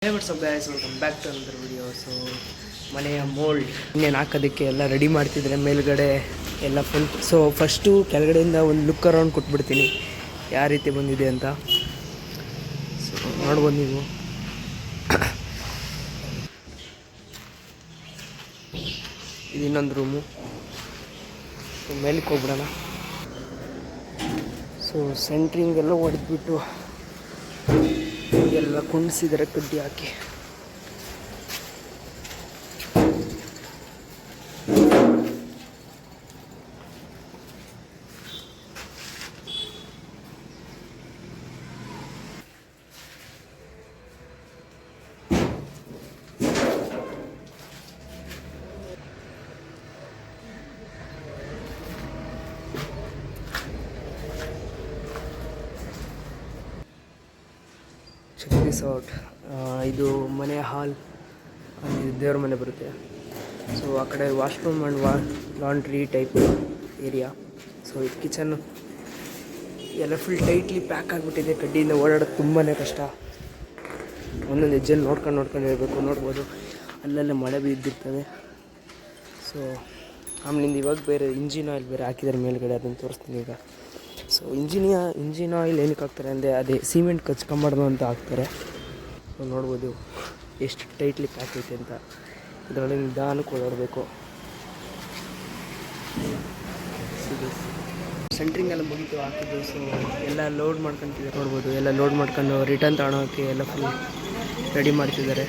Hey, what's up guys, welcome back to another video. So ಮನೆಯ mould ಇನ್ನೇನು ಹಾಕೋದಕ್ಕೆ ಎಲ್ಲ ರೆಡಿ ಮಾಡ್ತಿದ್ರೆ ಮೇಲ್ಗಡೆ ಎಲ್ಲ ಫುಲ್. ಸೊ ಫಸ್ಟು ಕೆಳಗಡೆಯಿಂದ ಒಂದು ಲುಕ್ ಅರೌಂಡ್ ಕೊಟ್ಬಿಡ್ತೀನಿ ಯಾವ ರೀತಿ ಬಂದಿದೆ ಅಂತ. ಸೊ ನೋಡ್ಬೋದು ನೀವು. ಇದು ಇನ್ನೊಂದು ರೂಮು. ಮೇಲಕ್ಕೆ ಹೋಗ್ಬಿಡೋಣ. ಸೊ ಸೆಂಟ್ರಿಂಗ್ ಎಲ್ಲ ಹೊಡೆದ್ಬಿಟ್ಟು ಎಲ್ಲ ಕುಣಿಸಿದರೆ ಕಡ್ಡಿ ಹಾಕಿ. Check this out. ಇದು ಮನೆ ಹಾಲ್, ಇದು ದೇವ್ರ ಮನೆ ಬರುತ್ತೆ. ಸೊ ಆ ಕಡೆ washroom and laundry type area. So ಇದು ಕಿಚನ್ನು ಎಲ್ಲ ಫುಲ್ ಟೈಟ್ಲಿ ಪ್ಯಾಕ್ ಆಗಿಬಿಟ್ಟಿದೆ. ಕಡ್ಡಿಯಿಂದ ಓಡಾಡೋದು ತುಂಬಾ ಕಷ್ಟ. ಒಂದೊಂದು ಹೆಜ್ಜೆಲ್ಲಿ ನೋಡ್ಕೊಂಡು ಇರಬೇಕು. ನೋಡ್ಬೋದು ಅಲ್ಲೆಲ್ಲ ಮಳೆ ಬಿದ್ದಿರ್ತದೆ. ಸೊ ಆಮೇಲಿಂದ ಇವಾಗ ಬೇರೆ ಇಂಜಿನ್ ಆಯಿಲ್ ಬೇರೆ ಹಾಕಿದ್ದಾರೆ ಮೇಲ್ಗಡೆ, ಅದನ್ನು ತೋರಿಸ್ತೀನಿ ಈಗ. ಸೊ ಇಂಜಿನ್ ಆಯಿಲ್ ಏನಕ್ಕೆ ಹಾಕ್ತಾರೆ ಅಂದರೆ ಅದೇ ಸಿಮೆಂಟ್ ಕಚ್ಕೊಂಬಾರ್ದು ಅಂತ ಹಾಕ್ತಾರೆ. ಸೊ ನೋಡ್ಬೋದು ಎಷ್ಟು ಟೈಟ್ಲಿ ಪ್ಯಾಕ್ ಐತೆ ಅಂತ. ಇದರೊಳಗೆ ನಿಧಾನಕ್ಕೆ ಓಡಾಡಬೇಕು. ಸೆಂಟ್ರಿಂಗ್ ಎಲ್ಲ ಮುಗಿತು, ಹಾಕಿದ್ದು. ಸೊ ಎಲ್ಲ ಲೋಡ್ ಮಾಡ್ಕೊತಿದ್ದಾರೆ. ನೋಡ್ಬೋದು ಎಲ್ಲ ಲೋಡ್ ಮಾಡ್ಕೊಂಡು ರಿಟರ್ನ್ ತಗೊಳೋಕ್ಕೆ ಎಲ್ಲ ಫುಲ್ ರೆಡಿ ಮಾಡ್ತಿದ್ದಾರೆ.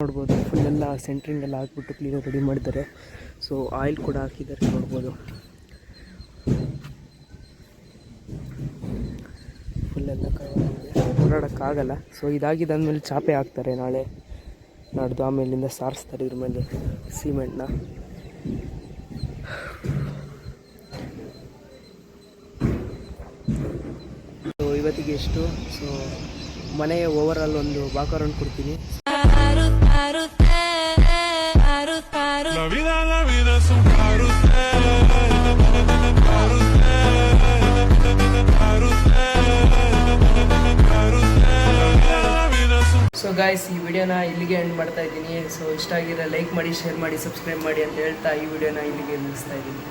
ನೋಡ್ಬೋದು ಫುಲ್ಲೆಲ್ಲ ಸೆಂಟ್ರಿಂಗ್ ಎಲ್ಲ ಹಾಕ್ಬಿಟ್ಟು ಕ್ಲೀನಾಗಿ ರೆಡಿ ಮಾಡಿದ್ದಾರೆ. ಸೊ ಆಯಿಲ್ ಕೂಡ ಹಾಕಿದ್ದಾರೆ. ನೋಡ್ಬೋದು ಫುಲ್ಲೆಲ್ಲ ಓಡಾಡೋಕ್ಕಾಗಲ್ಲ. ಸೊ ಇದಾಗಿದ್ದಾದ್ಮೇಲೆ ಚಾಪೆ ಹಾಕ್ತಾರೆ ನಾಳೆ ನಾಡ್ದು. ಆಮೇಲಿಂದ ಸಾರಿಸ್ತಾರೆ ಇದ್ರ ಮೇಲೆ ಸಿಮೆಂಟ್ನ. ಸೊ ಇವತ್ತಿಗೆ ಎಷ್ಟು. ಸೊ ಮನೆಯ ಓವರಾಲ್ ಒಂದು ಬಾಕರೌಂಡ್ ಕೊಡ್ತೀನಿ. La vida es un carrusel. So guys, ಈ ವಿಡಿಯೋನ ಇಲ್ಲಿಗೆ ಎಂಡ್ ಮಾಡ್ತಾ ಇದ್ದೀನಿ. ಸೊ ಇಷ್ಟ ಆಗಿದ್ರೆ ಲೈಕ್ ಮಾಡಿ, ಶೇರ್ ಮಾಡಿ, ಸಬ್ಸ್ಕ್ರೈಬ್ ಮಾಡಿ ಅಂತ ಹೇಳ್ತಾ ಈ ವಿಡಿಯೋನ ಇಲ್ಲಿಗೆ ನಿಲ್ಲಿಸ್ತಾ ಇದ್ದೀನಿ.